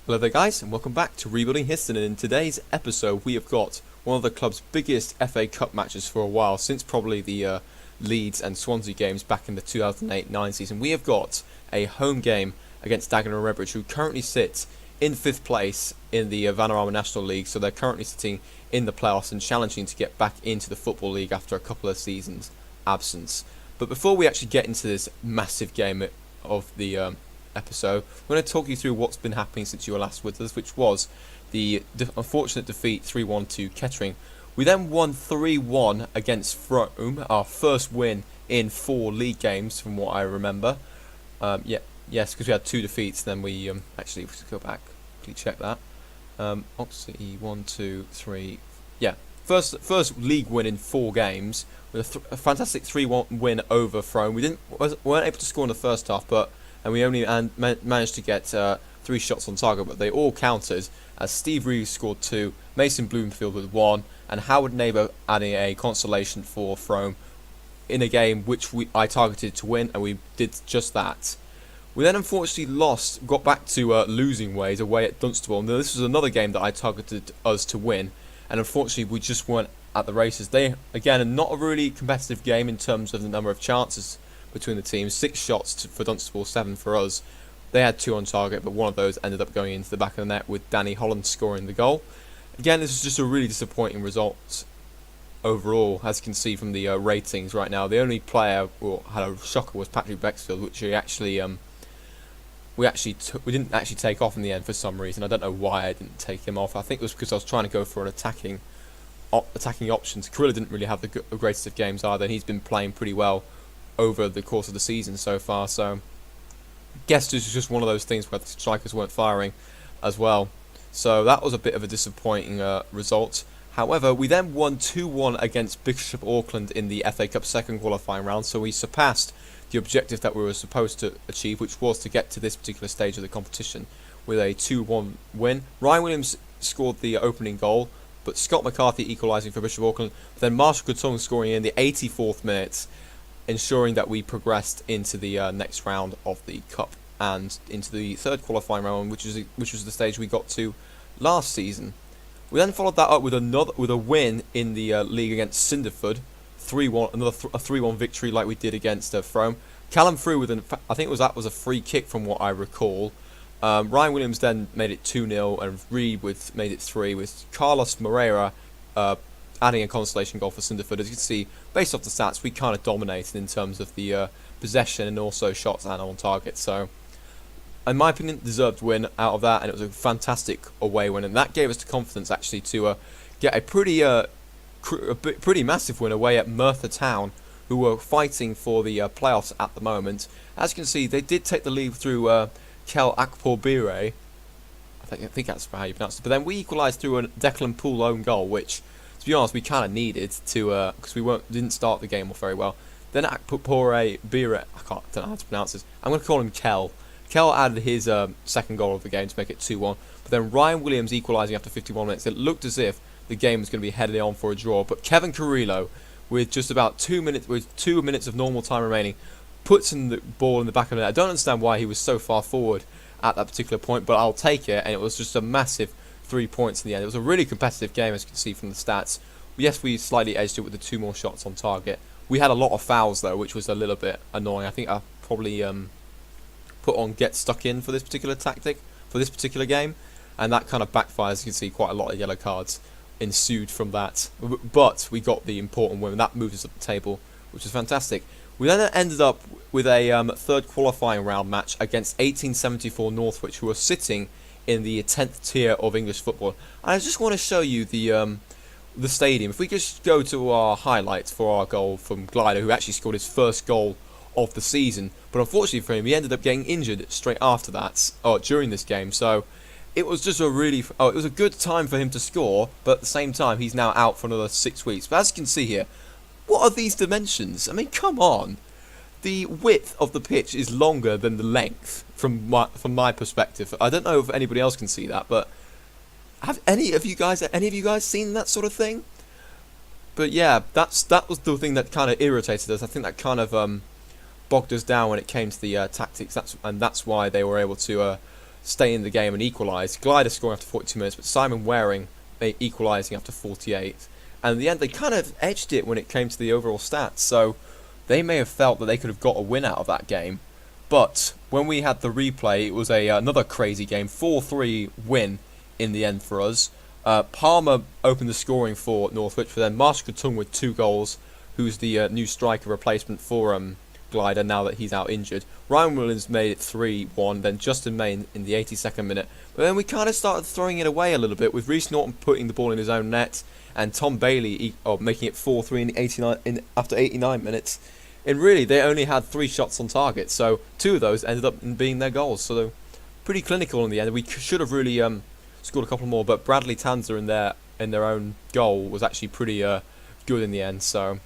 Hello there guys, and welcome back to Rebuilding Histon, and in today's episode we have got one of the club's biggest FA Cup matches for a while, since probably the Leeds and Swansea games back in the 2008-9 season. We have got a home game against Dagenham and Redbridge, who currently sit in 5th place in the Vanarama National League, so they're currently sitting in the playoffs and challenging to get back into the Football League after a couple of seasons' absence. But before we actually get into this massive game of the episode, I'm going to talk you through what's been happening since you were last with us, which was the unfortunate defeat 3-1 to Kettering. We then won 3-1 against Frome, our first win in 4 league games from what I remember. Yes, because we had 2 defeats. Then we actually, let's go back, quickly check that. Oxley 1, 2, 3. Yeah, first league win in 4 games with a fantastic 3-1 win over Frome. We weren't able to score in the first half, and we only managed to get 3 shots on target, but they all counted, as Steve Reeves scored 2, Mason Bloomfield with 1, and Howard Neighbour adding a consolation for Frome in a game which I targeted to win, and we did just that. We then unfortunately got back to losing ways away at Dunstable, and this was another game that I targeted us to win, and unfortunately we just weren't at the races. They, again, are not a really competitive game in terms of the number of chances between the teams. 6 shots for Dunstable, 7 for us. They had 2 on target, but one of those ended up going into the back of the net with Danny Holland scoring the goal. Again, this is just a really disappointing result overall, as you can see from the ratings right now. The only player who had a shocker was Patrick Bexfield, which we didn't actually take off in the end for some reason. I don't know why I didn't take him off. I think it was because I was trying to go for an attacking options. Carilla didn't really have the greatest of games either, and he's been playing pretty well over the course of the season so far, so I guess this is just one of those things where the strikers weren't firing as well. So that was a bit of a disappointing result. However, we then won 2-1 against Bishop Auckland in the FA Cup second qualifying round, so we surpassed the objective that we were supposed to achieve, which was to get to this particular stage of the competition with a 2-1 win. Ryan Williams scored the opening goal, but Scott McCarthy equalising for Bishop Auckland, then Marshall Kutung scoring in the 84th minute, ensuring that we progressed into the next round of the Cup and into the third qualifying round, which was the stage we got to last season. We then followed that up with a win in the league against Cinderford, 3-1, a 3-1 victory like we did against Frome. Callum Frew with I think that was a free kick from what I recall. Ryan Williams then made it 2-0, and Reed made it 3, with Carlos Moreira adding a consolation goal for Cinderford. As you can see, based off the stats, we kind of dominated in terms of the possession and also shots and on target. So, in my opinion, deserved win out of that, and it was a fantastic away win, and that gave us the confidence actually to get a pretty massive win away at Merthyr Town, who were fighting for the playoffs at the moment. As you can see, they did take the lead through Kel Akporbire. I think that's how you pronounce it. But then we equalised through a Declan Poole own goal, which, to be honest, we kind of needed to, because we didn't start the game off very well. Then Akporbire, don't know how to pronounce this. I'm going to call him Kel. Kel added his second goal of the game to make it 2-1. But then Ryan Williams equalising after 51 minutes. It looked as if the game was going to be headed on for a draw, but Kevin Carrillo, with just about 2 minutes of normal time remaining, puts in the ball in the back of the net. I don't understand why he was so far forward at that particular point, but I'll take it, and it was just a massive 3 points in the end. It was a really competitive game, as you can see from the stats. Yes, we slightly edged it with the 2 more shots on target. We had a lot of fouls though, which was a little bit annoying. I think I probably put on get stuck in for this particular tactic for this particular game, and that kind of backfires. As you can see, quite a lot of yellow cards ensued from that, but we got the important win, and that moved us up the table, which was fantastic. We then ended up with a third qualifying round match against 1874 Northwich, who are sitting in the 10th tier of English football. And I just want to show you the stadium. If we just go to our highlights for our goal from Glider, who actually scored his first goal of the season, but unfortunately for him, he ended up getting injured straight after that, during this game. So it was just it was a good time for him to score, but at the same time, he's now out for another 6 weeks. But as you can see here, what are these dimensions? I mean, come on. The width of the pitch is longer than the length from my perspective. I don't know if anybody else can see that, but have any of you guys seen that sort of thing? But yeah, that was the thing that kind of irritated us. I think that kind of bogged us down when it came to the tactics. That's why they were able to stay in the game and equalise. Glider scoring after 42 minutes, but Simon Waring equalising after 48. And in the end, they kind of edged it when it came to the overall stats. So they may have felt that they could have got a win out of that game. But when we had the replay, it was another crazy game. 4-3 win in the end for us. Palmer opened the scoring for Northwich, but then Marshall Katung with 2 goals, who's the new striker replacement for Glider now that he's out injured. Ryan Williams made it 3-1, then Justin May in the 82nd minute. But then we kind of started throwing it away a little bit, with Reece Norton putting the ball in his own net, and Tom Bailey making it 4-3 after 89 minutes. And really, they only had 3 shots on target, so 2 of those ended up being their goals. So they're pretty clinical in the end. We should have really scored a couple more, but Bradley Tanzer in their own goal was actually pretty good in the end. So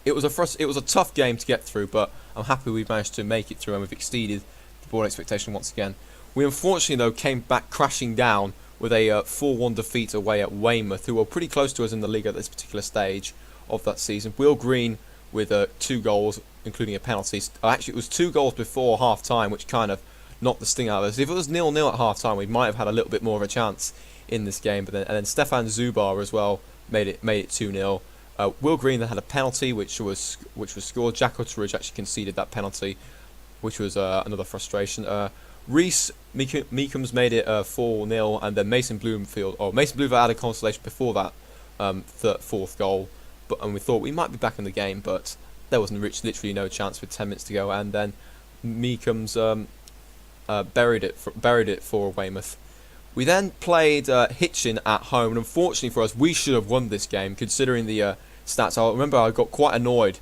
it was a tough game to get through, but I'm happy we've managed to make it through and we've exceeded the board expectation once again. We unfortunately though came back crashing down with a 4-1 defeat away at Weymouth, who were pretty close to us in the league at this particular stage of that season. Will Green with 2 goals, including a penalty. Actually, it was 2 goals before half-time, which kind of knocked the sting out of us. If it was 0-0 at half-time, we might have had a little bit more of a chance in this game. But then Stefan Zubar as well made it 2-0. Will Green then had a penalty, which was scored. Jack Utteridge actually conceded that penalty, which was another frustration. Reese Meekums made it 4-0, and then Mason Bloomfield had a consolation before that 4th goal. And we thought we might be back in the game, but there was literally no chance with 10 minutes to go. And then Meekums buried it for Weymouth. We then played Hitchin at home, and unfortunately for us, we should have won this game considering the stats. I remember I got quite annoyed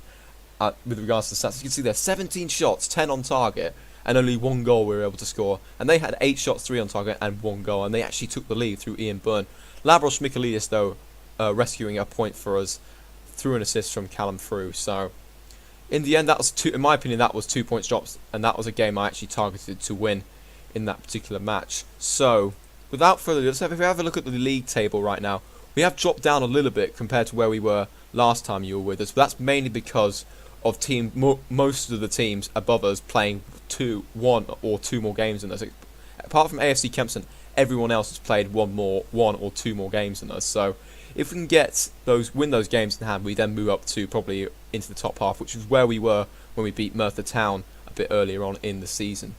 with regards to the stats. You can see there 17 shots, 10 on target, and only 1 goal we were able to score. And they had 8 shots, 3 on target, and 1 goal, and they actually took the lead through Ian Byrne. Labros Michaelidis though rescuing a point for us through an assist from Callum Frew. So in the end, in my opinion, that was 2 points drops, and that was a game I actually targeted to win in that particular match. So without further ado, if we have a look at the league table right now, we have dropped down a little bit compared to where we were last time you were with us. But that's mainly because of most of the teams above us playing 1 or 2 more games than us. Apart from AFC Kempston, everyone else has played 1 or 2 more games than us. So if we can win those games in hand, we then move up to probably into the top half, which is where we were when we beat Merthyr Town a bit earlier on in the season.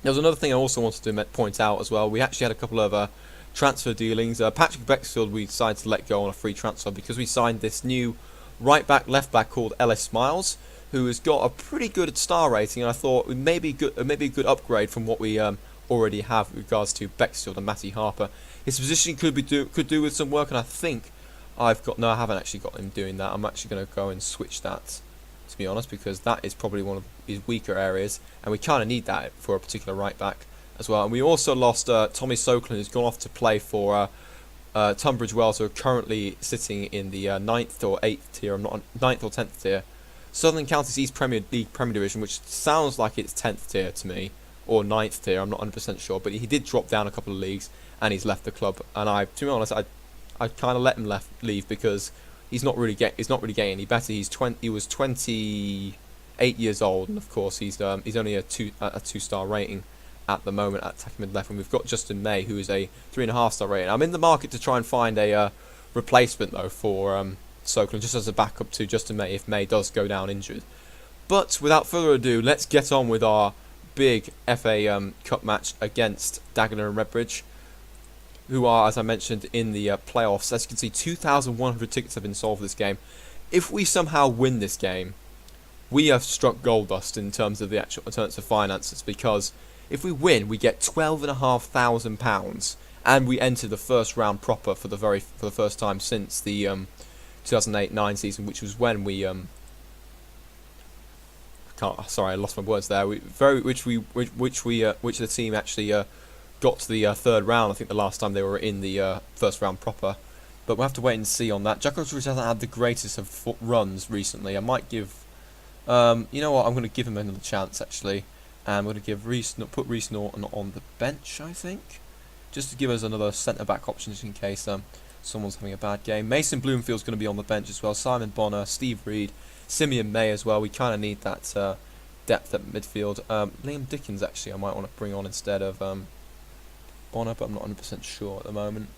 There was another thing I also wanted to point out as well. We actually had a couple of transfer dealings. Patrick Bexfield we decided to let go on a free transfer because we signed this new right back, left back called Ellis Miles, who has got a pretty good star rating, and I thought it may be a good upgrade from what we already have with regards to Bexfield and Matty Harper. His position could do with some work, and I think I haven't actually got him doing that. I'm actually going to go and switch that, to be honest, because that is probably one of his weaker areas, and we kind of need that for a particular right back as well. And we also lost Tommy Soklin, who's gone off to play for Tunbridge Wells, who are currently sitting in the 9th or 8th tier, 9th or 10th tier. Southern Counties East Premier League Premier Division, which sounds like it's 10th tier to me, or 9th tier, I'm not 100% sure, but he did drop down a couple of leagues, and he's left the club. And to be honest, I kind of let him leave because he's not really getting any better. He was 28 years old, and of course he's only a 2-star rating at the moment at attacking mid left. And we've got Justin May, who is a 3.5-star rating. I'm in the market to try and find a replacement though for Soklin, just as a backup to Justin May if May does go down injured. But without further ado, let's get on with our big FA Cup match against Dagenham and Redbridge, who are, as I mentioned, in the playoffs. As you can see, 2,100 tickets have been sold for this game. If we somehow win this game, we have struck gold dust in terms of finances, because if we win, we get £12,500, and we enter the first round proper for the first time since the 2008-9 season, which was when we I lost my words there. Which the team actually got to the 3rd round. I think the last time they were in the first round proper, but we'll have to wait and see on that. Jack Utteridge hasn't had the greatest of runs recently. I might give, you know what? I'm going to give him another chance actually. And we're going to put Reece Norton on the bench, I think, just to give us another centre back option just in case someone's having a bad game. Mason Bloomfield's going to be on the bench as well. Simon Bonner, Steve Reed, Simeon May as well. We kind of need that depth at midfield. Liam Dickens, actually, I might want to bring on instead of Bonner, but I'm not 100% sure at the moment.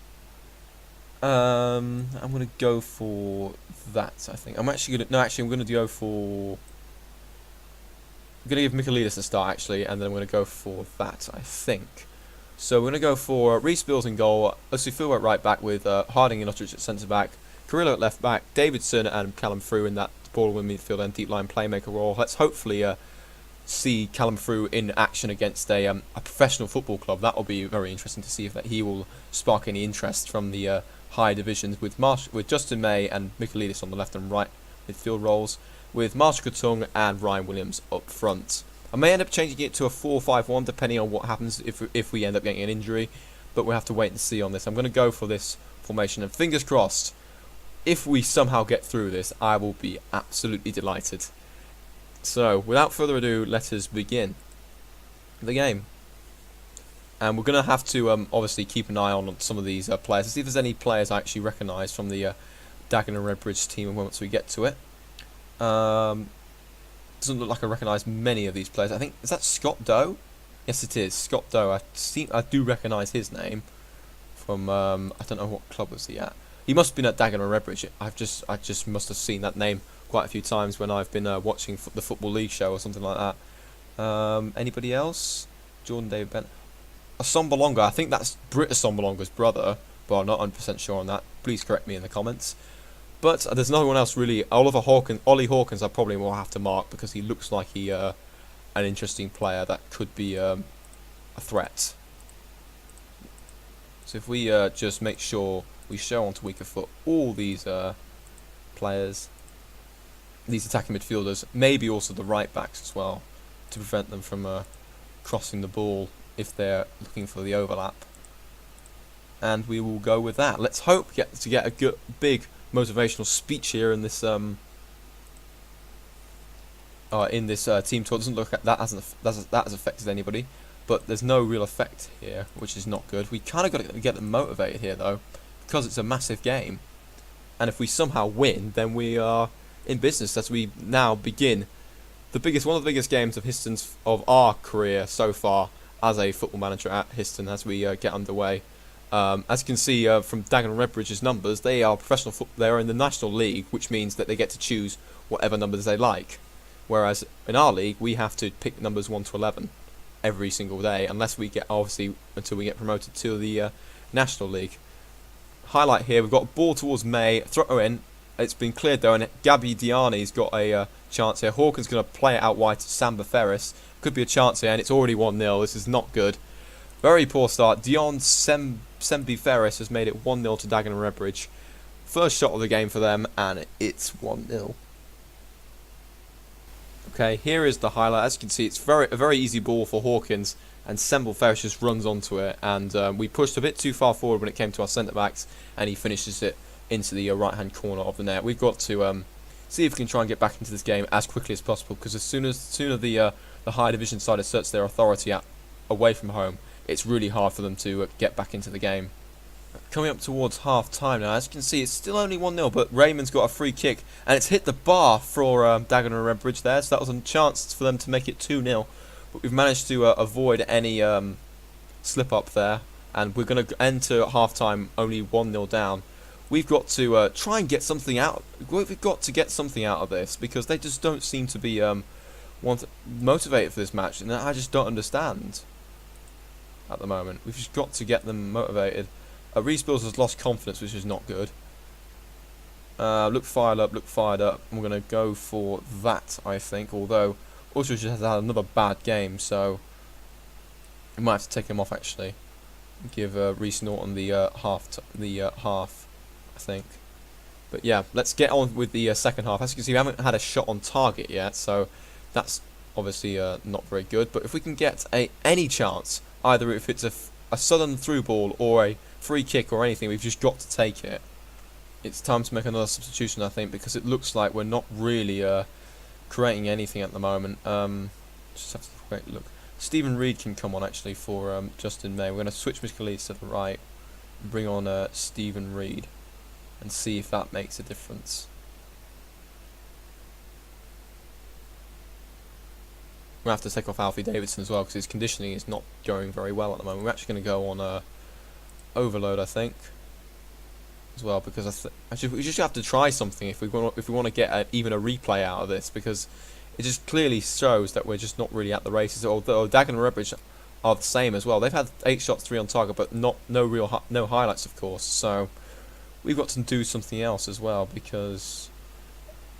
I'm going to go for that, I think. I'm going to go for... I'm going to give Michaelidis a start, actually, and then I'm going to go for that, I think. So we're going to go for Reece Bills in goal, Osifua at right back with Harding and Utteridge at centre back, Carrillo at left back, Davidson and Callum Frew in that ball in midfield and deep line playmaker role. Let's hopefully see Callum Frew in action against a professional football club. That will be very interesting to see if he will spark any interest from the higher divisions with Justin May and Michaelidis on the left and right midfield roles, with Marshall Kutung and Ryan Williams up front. I may end up changing it to a 4-5-1 depending on what happens if we end up getting an injury, but we'll have to wait and see on this. I'm going to go for this formation, and fingers crossed, if we somehow get through this, I will be absolutely delighted. So, without further ado, let us begin the game. And we're going to have to obviously keep an eye on some of these players to see if there's any players I actually recognise from the Dagenham Redbridge team once we get to it. Doesn't look like I recognise many of these players. I think, is that Scott Doe? Yes, it is Scott Doe. I do recognise his name from I don't know what club was he at. He must have been at Dagenham Redbridge. I just must have seen that name quite a few times when I've been watching the Football League show or something like that. Anybody else? Jordan David Bent. Assombalonga. I think that's Britt Assombalonga's brother, but I'm not 100% sure on that. Please correct me in the comments. But there's no one else really. Ollie Hawkins I probably will have to mark because he looks like an interesting player that could be a threat. So if we just make sure we show onto weaker foot all these players, these attacking midfielders, maybe also the right backs as well, to prevent them from crossing the ball if they're looking for the overlap. And we will go with that. Let's hope to get a good big motivational speech here in this team tour. It doesn't look like that has affected anybody, but there's no real effect here, which is not good. We kind of got to get them motivated here though, because it's a massive game, and if we somehow win, then we are in business as we now begin one of the biggest games of our career so far as a football manager at Histon as we get underway. As you can see from Dagenham Redbridge's numbers, they are they are in the National League, which means that they get to choose whatever numbers they like. Whereas in our league, we have to pick numbers 1 to 11 every single day, until we get promoted to the National League. Highlight here, we've got a ball towards May, throw in. It's been cleared though, and Gabby Diani's got a chance here. Hawkins going to play it out wide to Samba Ferris. Could be a chance here, and it's already 1-0. This is not good. Very poor start. Dion Sembi Ferris has made it 1-0 to Dagenham Redbridge. First shot of the game for them, and it's 1-0. Okay, here is the highlight. As you can see, it's a very easy ball for Hawkins, and Semble Ferris just runs onto it. And we pushed a bit too far forward when it came to our centre backs, and he finishes it into the right-hand corner of the net. We've got to see if we can try and get back into this game as quickly as possible, because as sooner the higher division side asserts their authority away from home, it's really hard for them to get back into the game. Coming up towards half-time now, as you can see, it's still only 1-0, but Raymond's got a free kick, and it's hit the bar for Dagenham Redbridge there, so that was a chance for them to make it 2-0. But we've managed to avoid any slip-up there, and we're going to enter half-time only 1-0 down. We've got to try and get something out. We've got to get something out of this, because they just don't seem to be motivated for this match, and I just don't understand at the moment. We've just got to get them motivated. Reece Bills has lost confidence, which is not good. Look fired up. I'm going to go for that, I think, although Utteridge has had another bad game, so we might have to take him off actually. Give Reece Norton the half, I think. But yeah, let's get on with the second half. As you can see, we haven't had a shot on target yet, so that's obviously not very good. But if we can get any chance, either if it's a sudden through ball or a free kick or anything, we've just got to take it. It's time to make another substitution, I think, because it looks like we're not really creating anything at the moment. Just have to wait, look. Stephen Reed can come on actually for Justin May. We're going to switch Michaelidis to the right and bring on Stephen Reed and see if that makes a difference. We're going to have to take off Alfie Davidson as well because his conditioning is not going very well at the moment. We're actually going to go on overload, I think, as well, because we just have to try something if we want to get even a replay out of this, because it just clearly shows that we're just not really at the races. Although Dagenham and Redbridge are the same as well. They've had 8 shots, 3 on target, but no highlights, of course. So we've got to do something else as well, because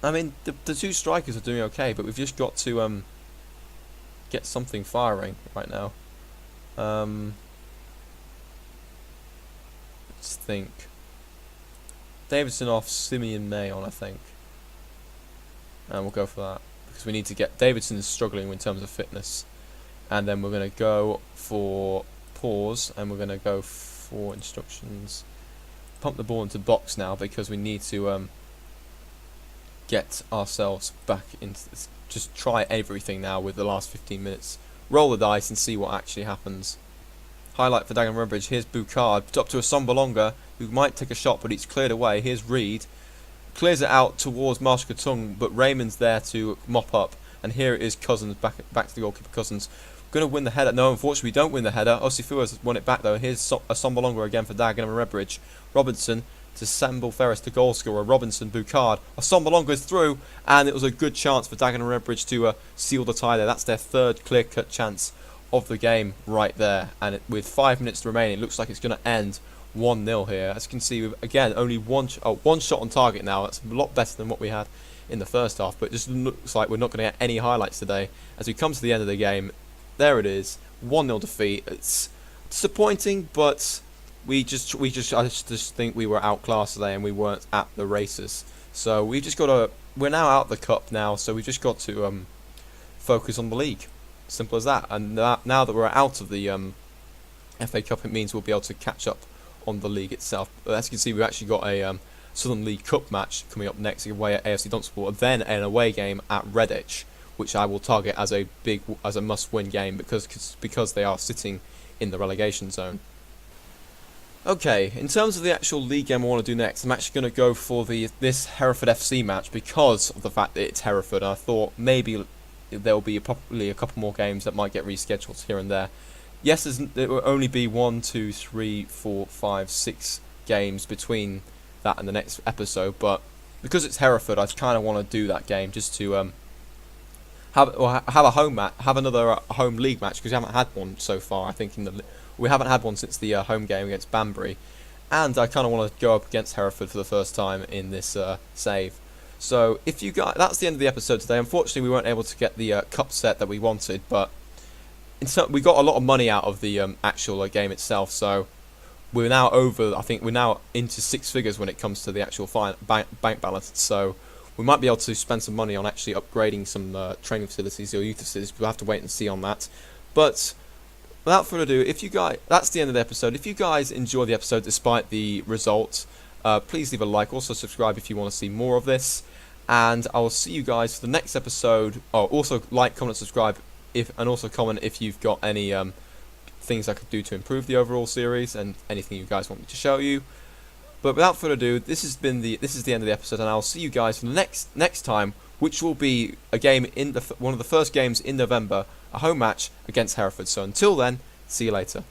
I mean the 2 strikers are doing okay, but we've just got to get something firing right now. Let's think. Davidson off, Simeon May on, I think, and we'll go for that because we need to get Davidson is struggling in terms of fitness, and then we're going to go for pause, and we're going to go for instructions. Pump the ball into box now because we need to get ourselves back into this. Just try everything now with the last 15 minutes. Roll the dice and see what actually happens. Highlight for Dagenham and Redbridge. Here's Boucard, up to a Sombalonga, who might take a shot, but it's cleared away. Here's Reed. Clears it out towards Marshall Katung, but Raymond's there to mop up. And here it is Cousins, back to the goalkeeper Cousins. Going to win the header. No, unfortunately, we don't win the header. Osifua's won it back, though. Here's a Sombalonga again for Dagenham and Redbridge. Robinson to Samble Ferris, the goal scorer. Robinson, Boucard. Sombalonga is through, and it was a good chance for Dagenham and Redbridge to seal the tie there. That's their 3rd clear-cut chance of the game right there. And with 5 minutes to remain, it looks like it's going to end 1-0 here. As you can see, we've, again, only one shot on target now. That's a lot better than what we had in the first half, but it just looks like we're not going to get any highlights today. As we come to the end of the game, there it is, 1-0 defeat. It's disappointing, but I just think we were outclassed today and we weren't at the races. So we've just got to, we're now out of the cup now, so we've just got to focus on the league. Simple as that. And now that we're out of the FA Cup, it means we'll be able to catch up on the league itself. But as you can see, we've actually got a Southern League Cup match coming up next, away at AFC Dunstable, then an away game at Redditch, which I will target as a must-win game because they are sitting in the relegation zone. Okay, in terms of the actual league game I want to do next, I'm actually going to go for this Hereford FC match because of the fact that it's Hereford. I thought maybe there will be probably a couple more games that might get rescheduled here and there. Yes, there will only be 1, 2, 3, 4, 5, 6 games between that and the next episode, but because it's Hereford, I kind of want to do that game just to have a home match, have another home league match, because we haven't had one so far. I think we haven't had one since the home game against Banbury, and I kind of want to go up against Hereford for the first time in this save. So if you guys, that's the end of the episode today. Unfortunately, we weren't able to get the cup set that we wanted, but we got a lot of money out of the actual game itself. So we're now over. I think we're now into 6 figures when it comes to the actual bank balance. So we might be able to spend some money on actually upgrading some training facilities or youth facilities. We'll have to wait and see on that. But without further ado, that's the end of the episode. If you guys enjoy the episode despite the results, please leave a like. Also subscribe if you want to see more of this. And I will see you guys for the next episode. Oh, also like, comment, subscribe, and also comment if you've got any things I could do to improve the overall series and anything you guys want me to show you. But without further ado, this is the end of the episode, and I'll see you guys for the next time, which will be a game in one of the first games in November, a home match against Hereford. So until then, see you later.